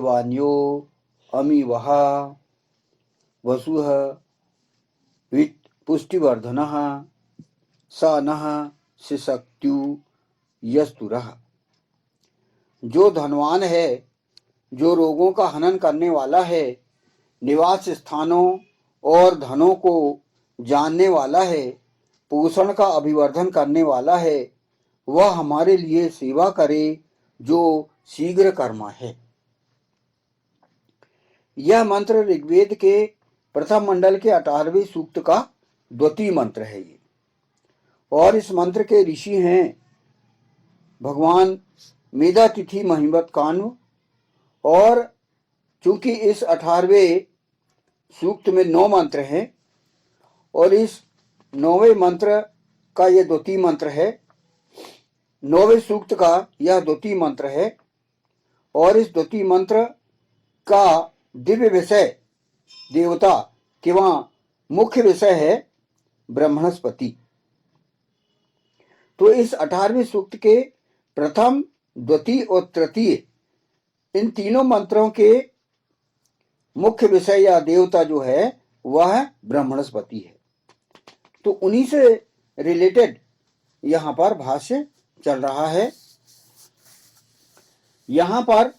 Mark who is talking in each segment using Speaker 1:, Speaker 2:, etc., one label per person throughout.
Speaker 1: वान्यो अमीवः वसुः वित्त पुष्टिवर्धनः स नः शिशक्त्यु यस्तुरः। जो धनवान है, जो रोगों का हनन करने वाला है, निवास स्थानों और धनों को जानने वाला है, पोषण का अभिवर्धन करने वाला है, वह हमारे लिए सेवा करे जो शीघ्र कर्मा है। यह मंत्र ऋग्वेद के प्रथम मंडल के 18वें सूक्त का द्वितीय मंत्र है ये। और इस मंत्र के ऋषि हैं भगवान मेधातिथि महिमत कान्व। और चूंकि इस 18वें सूक्त में 9 मंत्र हैं और इस 9वें मंत्र का यह द्वितीय मंत्र है, 9वें सूक्त का यह द्वितीय मंत्र है। और इस द्वितीय मंत्र का दिव्य विषय देवता के वहां मुख्य विषय है ब्रह्मणस्पति। तो इस 18वें सूक्त के प्रथम, द्वितीय और तृतीय इन तीनों मंत्रों के मुख्य विषय या देवता जो है वह ब्रह्मणस्पति है। तो उन्हीं से रिलेटेड यहां पर भाष्य चल रहा है। यहां पर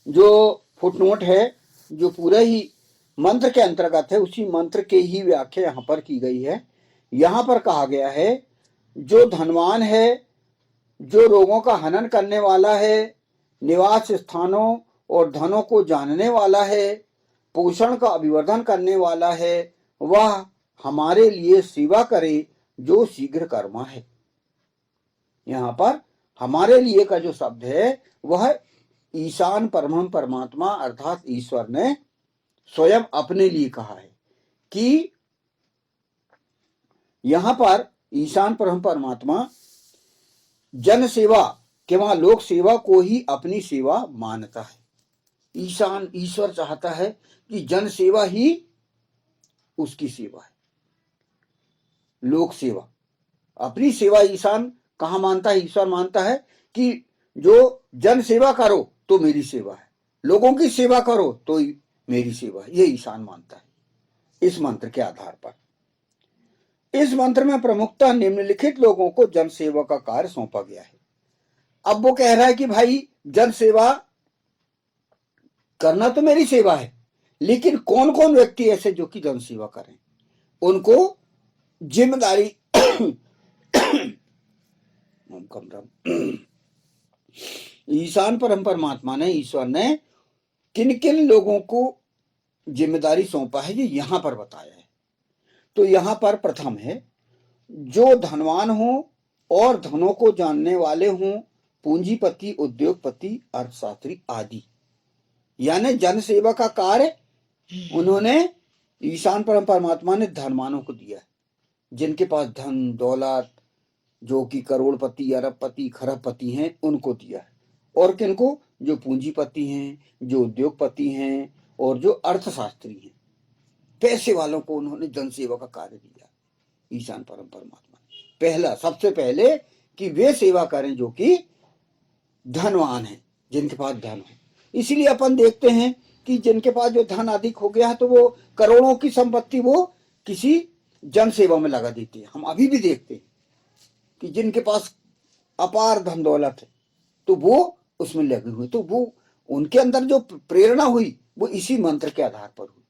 Speaker 1: जो फुटनोट है, जो पूरा ही मंत्र के अंतर्गत है, उसी मंत्र के ही व्याख्या यहां पर की गई है। यहां पर कहा गया है जो धनवान है, जो रोगों का हनन करने वाला है, निवास स्थानों और धनों को जानने वाला है, पोषण का अभिवर्धन करने वाला है, वह हमारे लिए सेवा करे जो शीघ्र कर्मा है। यहां पर हमारे लिए का जो शब्द है वह ईशान परम परमात्मा अर्थात ईश्वर ने स्वयं अपने लिए कहा है कि यहां पर ईशान परम परमात्मा जन सेवा के वहां लोक सेवा को ही अपनी सेवा मानता है। ईशान ईश्वर चाहता है कि जन सेवा ही उसकी सेवा है, लोक सेवा। अपनी सेवा ईशान कहां मानता है? ईश्वर मानता है कि जो जन सेवा करो तो मेरी सेवा है, लोगों की सेवा करो तो मेरी सेवा है, ये ईशान मानता है। इस मंत्र के आधार पर इस मंत्र में प्रमुखतः निम्नलिखित लोगों को जन सेवा का कार्य सौंपा गया है। अब वो कह रहा है कि भाई जन सेवा करना तो मेरी सेवा है, लेकिन कौन कौन व्यक्ति ऐसे जो कि जन सेवा करें, उनको जिम्मेदारी ईशान परम परमात्मा ने, ईश्वर ने किन किन लोगों को जिम्मेदारी सौंपा है ये यहां पर बताया है। तो यहां पर प्रथम है जो धनवान हो और धनों को जानने वाले हों, पूंजीपति, उद्योगपति, अर्थशास्त्री आदि। यानी जन सेवा का कार्य उन्होंने, ईशान परम परमात्मा ने धनवानों को दिया है, जिनके पास धन दौलत, जो कि करोड़पति, अरबपति, खरबपति हैं, उनको दिया है। और किनको? जो पूंजीपति हैं, जो उद्योगपति हैं और जो अर्थशास्त्री हैं, पैसे वालों को उन्होंने जन सेवा का कार्य दिया ईशान परम परमात्मा ने। पहला, सबसे पहले कि वे सेवा करें जो कि धनवान हैं, जिनके पास धन है। इसीलिए अपन देखते हैं कि जिनके पास जो धन अधिक हो गया है तो वो करोड़ों की संपत्ति वो किसी जन सेवा में लगा देते हैं। हम अभी भी देखते हैं कि जिनके पास अपार धन दौलत है तो वो उसमें लगे हुए, तो वो उनके अंदर जो प्रेरणा हुई वो इसी मंत्र के आधार पर हुई,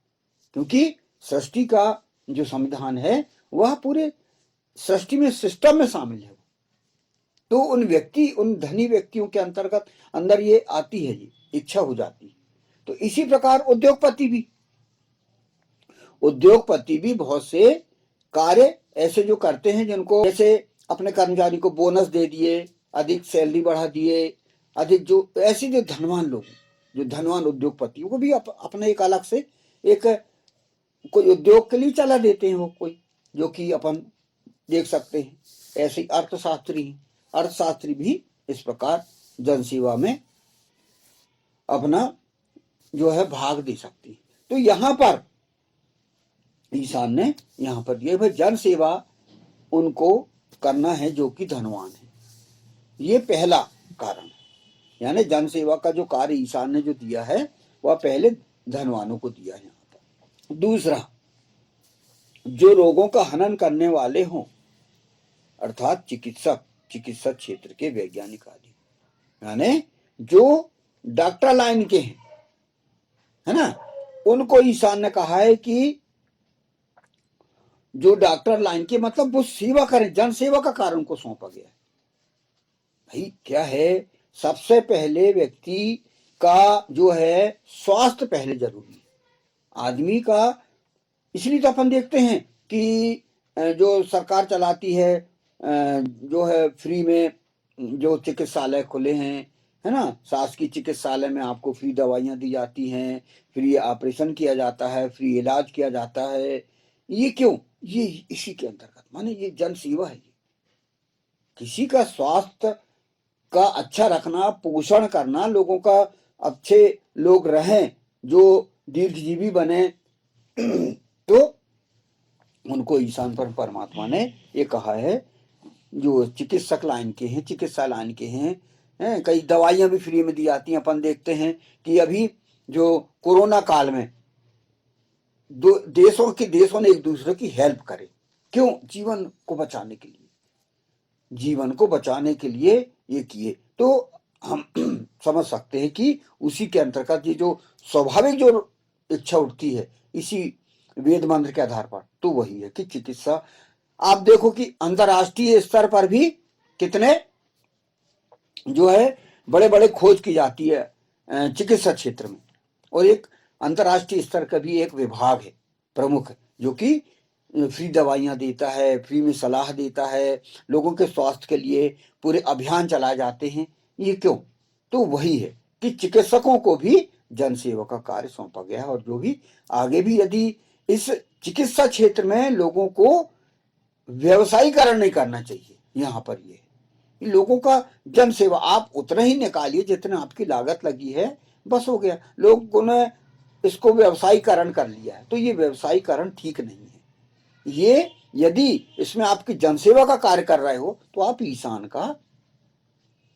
Speaker 1: क्योंकि सृष्टि का जो संविधान है वह पूरे सृष्टि में, सिस्टम में शामिल है। तो उन धनी व्यक्तियों के अंतर्गत अंदर ये आती है, ये इच्छा हो जाती है। तो इसी प्रकार उद्योगपति भी बहुत से कार्य ऐसे जो करते हैं, जिनको जैसे अपने कर्मचारी को बोनस दे दिए, अधिक सैलरी बढ़ा दिए, अधिक जो ऐसे जो धनवान लोग, जो धनवान उद्योगपति वो भी अपने एक अलग से एक कोई उद्योग के लिए चला देते हैं वो कोई, जो कि अपन देख सकते हैं। ऐसे अर्थशास्त्री भी इस प्रकार जनसेवा में अपना जो है भाग दे सकती है। तो यहां पर ईशान ने यहां पर दिया भाई जन सेवा उनको करना है जो कि धनवान है। ये पहला कारण है। यानी जन सेवा का जो कार्य ईशान ने जो दिया है वह पहले धनवानों को दिया है। यहाँ पर दूसरा, जो रोगों का हनन करने वाले हों, अर्थात चिकित्सक, चिकित्सा क्षेत्र के वैज्ञानिक आदि, यानी जो डॉक्टर लाइन के हैं, है ना, उनको ईशान ने कहा है कि जो डॉक्टर लाइन के मतलब वो सेवा करें, जन सेवा का कार्य उनको सौंपा गया है। भाई क्या है, सबसे पहले व्यक्ति का जो है स्वास्थ्य पहले जरूरी है आदमी का। इसलिए तो अपन देखते हैं कि जो सरकार चलाती है, जो है फ्री में जो चिकित्सालय खुले हैं, है ना, शासकीय चिकित्सालय में आपको फ्री दवाइयां दी जाती हैं, फ्री ऑपरेशन किया जाता है, फ्री इलाज किया जाता है। ये क्यों? ये इसी के अंतर्गत, माने ये जन सेवा है। ये किसी का स्वास्थ्य का अच्छा रखना, पोषण करना, लोगों का अच्छे लोग रहें, जो दीर्घजीवी बने, तो उनको ईशान परमात्मा ने ये कहा है, जो चिकित्सक लाइन के हैं, चिकित्सा लाइन के हैं, कई दवाइयां भी फ्री में दी जाती हैं। अपन देखते हैं कि अभी जो कोरोना काल में देशों ने एक दूसरे की हेल्प करे, क्यों? जीवन को बचाने के लिए, जीवन को बचाने के लिए ये किए। तो हम समझ सकते हैं कि उसी के अंतर्गत ये जो स्वाभाविक जो इच्छा उठती है इसी वेद मंत्र के आधार पर, तो वही है कि चिकित्सा। आप देखो कि अंतर्राष्ट्रीय स्तर पर भी कितने जो है बड़े बड़े खोज की जाती है चिकित्सा क्षेत्र में, और एक अंतर्राष्ट्रीय स्तर का भी एक विभाग है प्रमुख, जो कि फ्री दवाइयां देता है, फ्री में सलाह देता है, लोगों के स्वास्थ्य के लिए पूरे अभियान चलाए जाते हैं। ये क्यों? तो वही है कि चिकित्सकों को भी जन सेवा का कार्य सौंपा गया है, और जो भी आगे भी यदि इस चिकित्सा क्षेत्र में लोगों को व्यवसायीकरण नहीं करना चाहिए। यहाँ पर ये लोगों का जन सेवा आप उतना ही निकालिए जितना आपकी लागत लगी है, बस हो गया। लोगों ने इसको व्यवसायीकरण कर लिया है, तो ये व्यवसायीकरण ठीक नहीं है। ये यदि इसमें आपकी जनसेवा का कार्य कर रहे हो तो आप ईशान का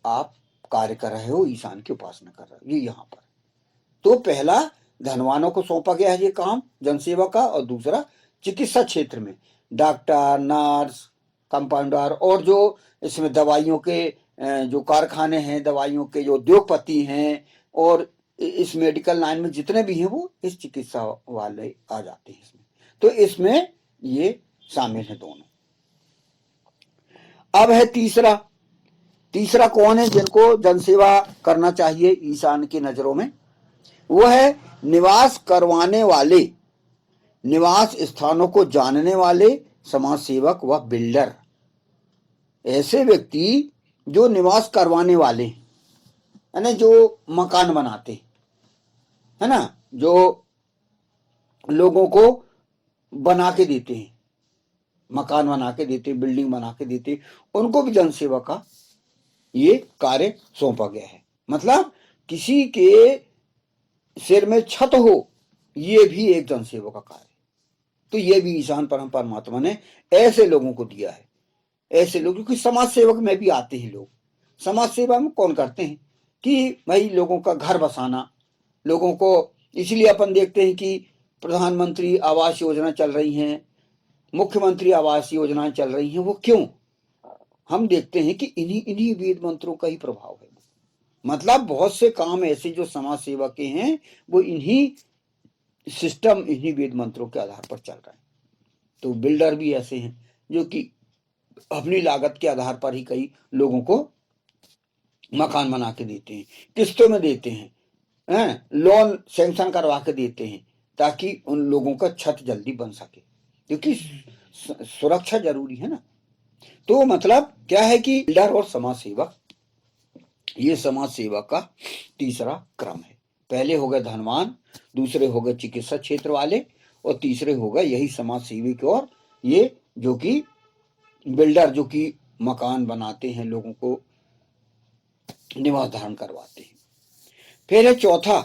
Speaker 1: आप कार्य कर रहे हो, ईशान की उपासना कर रहे हो। ये यहाँ पर तो पहला धनवानों को सौंपा गया है ये काम जनसेवा का, और दूसरा चिकित्सा क्षेत्र में डॉक्टर, नर्स, कंपाउंडर, और जो इसमें दवाइयों के जो कारखाने हैं, दवाइयों के जो उद्योगपति हैं, और इस मेडिकल लाइन में जितने भी हैं वो इस चिकित्सा वाले आ जाते हैं इसमें। तो इसमें ये शामिल है दोनों। अब है तीसरा। तीसरा कौन है जिनको जनसेवा करना चाहिए ईशान की नजरों में? वो है निवास करवाने वाले, निवास स्थानों को जानने वाले समाज सेवक व बिल्डर। ऐसे व्यक्ति जो निवास करवाने वाले, है ना, जो मकान बनाते, है ना, जो लोगों को बना के देते हैं, मकान बना के देते, बिल्डिंग बना के देते, उनको भी जनसेवा का ये कार्य सौंपा गया है। मतलब किसी के सिर में छत हो, ये भी एक जनसेवा का कार्य। तो ये भी ईशान परमात्मा ने ऐसे लोगों को दिया है, ऐसे लोग, क्योंकि समाज सेवक में भी आते हैं लोग। समाज सेवा में कौन करते हैं कि भाई लोगों का घर बसाना, लोगों को, इसलिए अपन देखते हैं कि प्रधानमंत्री आवास योजना चल रही हैं, मुख्यमंत्री आवास योजनाएं चल रही हैं। वो क्यों? हम देखते हैं कि इन्हीं इन्हीं वेद मंत्रों का ही प्रभाव है। मतलब बहुत से काम ऐसे जो समाज सेवा के हैं वो इन्हीं सिस्टम, इन्हीं वेद मंत्रों के आधार पर चल रहा है। तो बिल्डर भी ऐसे हैं जो कि अपनी लागत के आधार पर ही कई लोगों को मकान बना के देते हैं, किस्तों में देते हैं, लोन सैंक्शन करवा के देते हैं, ताकि उन लोगों का छत जल्दी बन सके, क्योंकि सुरक्षा जरूरी है ना। तो मतलब क्या है कि बिल्डर और समाज सेवक, ये समाज सेवा का तीसरा क्रम है। पहले हो गए धनवान, दूसरे हो गए चिकित्सा क्षेत्र वाले, और तीसरे हो गए यही समाज सेवी और ये जो कि बिल्डर, जो कि मकान बनाते हैं, लोगों को निवास धारण करवाते हैं। फिर है चौथा,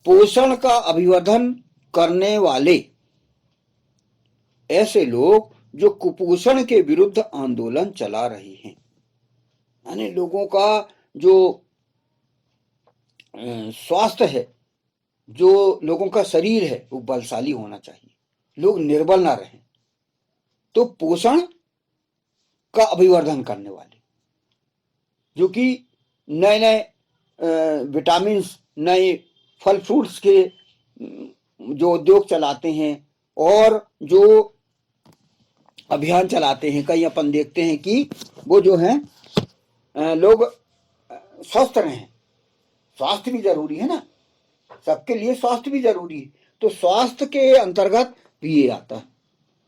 Speaker 1: पोषण का अभिवर्धन करने वाले। ऐसे लोग जो कुपोषण के विरुद्ध आंदोलन चला रहे हैं, यानी लोगों का जो स्वास्थ्य है, जो लोगों का शरीर है, वो बलशाली होना चाहिए, लोग निर्बल ना रहें। तो पोषण का अभिवर्धन करने वाले, जो कि नए नए विटामिन, नए फल फ्रूट्स के जो उद्योग चलाते हैं और जो अभियान चलाते हैं, कई अपन देखते हैं कि वो जो है लोग स्वस्थ रहें। स्वास्थ्य भी जरूरी है ना, सबके लिए स्वास्थ्य भी जरूरी है। तो स्वास्थ्य के अंतर्गत भी ये आता है।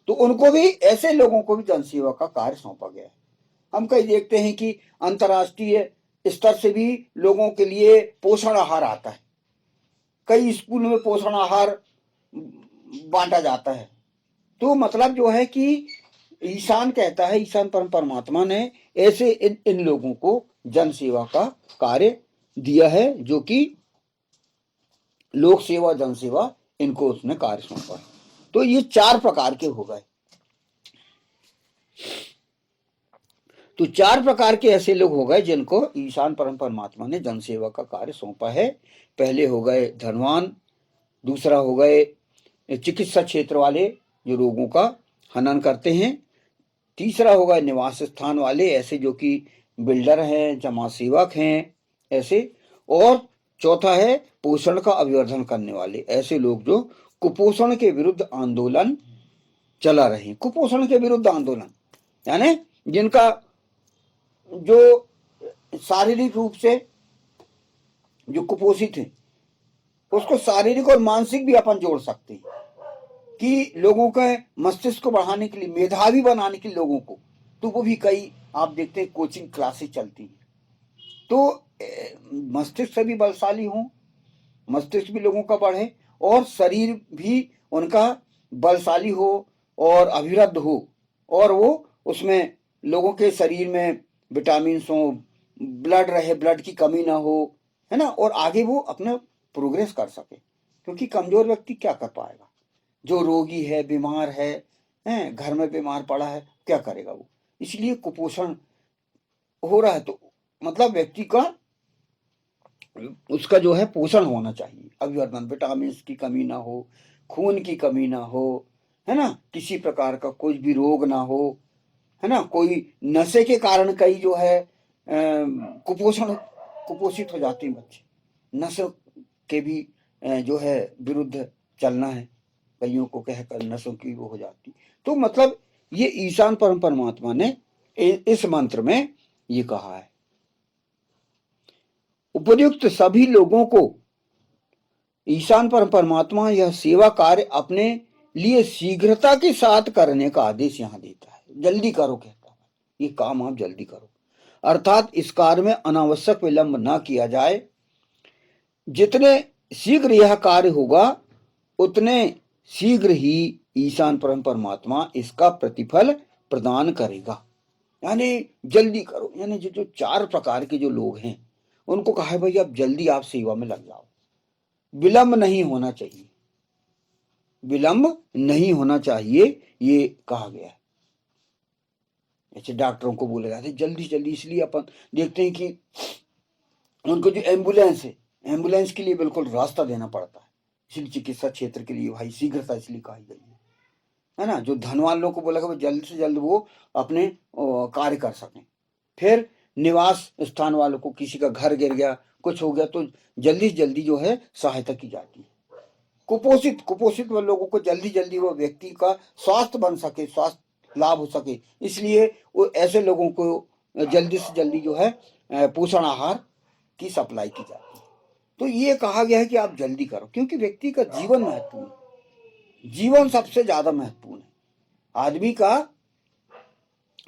Speaker 1: तो उनको भी, ऐसे लोगों को भी जनसेवा का कार्य सौंपा गया है। हम कई देखते हैं कि अंतर्राष्ट्रीय स्तर से भी लोगों के लिए पोषण आहार आता है, कई स्कूल में पोषण आहार बांटा जाता है। तो मतलब जो है कि ईशान कहता है, ईशान परमात्मा ने ऐसे इन लोगों को जनसेवा का कार्य दिया है, जो कि लोक सेवा, जनसेवा, इनको उसने कार्य सौंपा है। तो ये 4 प्रकार के हो गए। तो 4 प्रकार के ऐसे लोग हो गए जिनको ईशान परमात्मा ने जनसेवा का कार्य सौंपा है। पहले हो गए धनवान, दूसरा हो गए चिकित्सा क्षेत्र वाले जो रोगों का हनन करते हैं, तीसरा होगा निवास स्थान वाले, ऐसे जो कि बिल्डर हैं, समाज सेवक हैं ऐसे, और चौथा है पोषण का अभिवर्धन करने वाले, ऐसे लोग जो कुपोषण के विरुद्ध आंदोलन चला रहे हैं। कुपोषण के विरुद्ध आंदोलन यानी जिनका जो शारीरिक रूप से जो कुपोषित है, उसको शारीरिक और मानसिक भी अपन जोड़ सकते हैं कि लोगों के मस्तिष्क को बढ़ाने के लिए, मेधावी बनाने के लिए लोगों को, तो वो भी कई आप देखते हैं कोचिंग क्लासेस चलती हैं। तो मस्तिष्क भी बलशाली हो, मस्तिष्क भी लोगों का बढ़े और शरीर भी उनका बलशाली हो और अभिवृद्ध हो, और वो उसमें लोगों के शरीर में विटामिन हो, ब्लड रहे, ब्लड की कमी ना हो, है ना, और आगे वो अपना प्रोग्रेस कर सके। क्योंकि कमजोर व्यक्ति क्या कर पाएगा, जो रोगी है, बीमार है, घर में बीमार पड़ा है, क्या करेगा वो। इसलिए कुपोषण हो रहा है, तो मतलब व्यक्ति का उसका जो है पोषण होना चाहिए, अभिवर्धन, विटामिन की कमी ना हो, खून की कमी ना हो, है ना, किसी प्रकार का कोई भी रोग ना हो, है ना, कोई नशे के कारण कई जो है कुपोषित हो जाते हैं बच्चे, नशे के भी जो है विरुद्ध चलना है, कईयों को कहकर नशों की वो हो जाती। तो मतलब ये ईशान परमात्मा ने इस मंत्र में ये कहा है, उपयुक्त सभी लोगों को ईशान परमात्मा यह सेवा कार्य अपने लिए शीघ्रता के साथ करने का आदेश यहां देता है। जल्दी करो कहता है, ये काम आप जल्दी करो, अर्थात इस कार्य में अनावश्यक विलंब ना किया जाए। जितने शीघ्र यह कार्य होगा उतने शीघ्र ही ईशान परमात्मा इसका प्रतिफल प्रदान करेगा। यानी जल्दी करो, यानी जो 4 प्रकार के जो लोग हैं उनको कहा है भाई आप जल्दी आप सेवा में लग जाओ, विलंब नहीं होना चाहिए, विलंब नहीं होना चाहिए, ये कहा गया है। ऐसे डॉक्टरों को बोला जाता है जल्दी जल्दी, इसलिए अपन देखते हैं कि उनको जो एम्बुलेंस है, एम्बुलेंस के लिए बिल्कुल रास्ता देना पड़ता है। इसलिए चिकित्सा क्षेत्र के लिए भाई शीघ्रता इसलिए कही गई है ना। जो धनवान लोगों को बोला कि जल्द से जल्द वो अपने कार्य कर सकें। फिर निवास स्थान वालों को, किसी का घर गिर गया, कुछ हो गया, तो जल्दी से जल्दी जो है सहायता की जाती है। कुपोषित लोगों को जल्दी जल्दी वो व्यक्ति का स्वास्थ्य बन सके, स्वास्थ्य लाभ हो सके, इसलिए वो ऐसे लोगों को जल्दी से जल्दी जो है पोषण आहार की सप्लाई की जाती है। तो ये कहा गया है कि आप जल्दी करो, क्योंकि व्यक्ति का जीवन महत्वपूर्ण है, जीवन सबसे ज्यादा महत्वपूर्ण है। आदमी का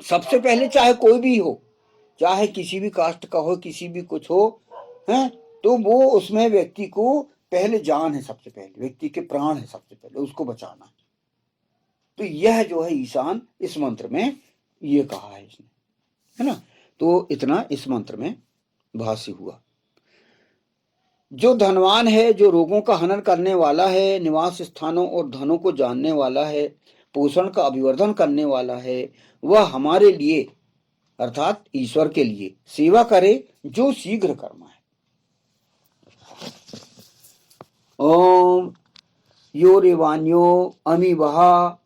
Speaker 1: सबसे पहले, चाहे कोई भी हो, चाहे किसी भी कास्ट का हो, किसी भी कुछ हो, है, तो वो उसमें व्यक्ति को पहले जान है, सबसे पहले व्यक्ति के प्राण है, सबसे पहले उसको बचाना है। तो यह जो है ईशान इस मंत्र में ये कहा है इसने, है ना। तो इतना इस मंत्र में भाष्य हुआ। जो धनवान है, जो रोगों का हनन करने वाला है, निवास स्थानों और धनों को जानने वाला है, पोषण का अभिवर्धन करने वाला है, वह हमारे लिए अर्थात ईश्वर के लिए सेवा करे जो शीघ्र कर्म है। ओम यो रेवान्यो अमीवः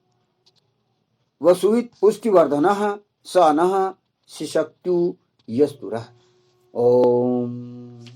Speaker 1: वसुवित पुष्टिवर्धनः स नः शिशक्तु यस्तुरः। ओम।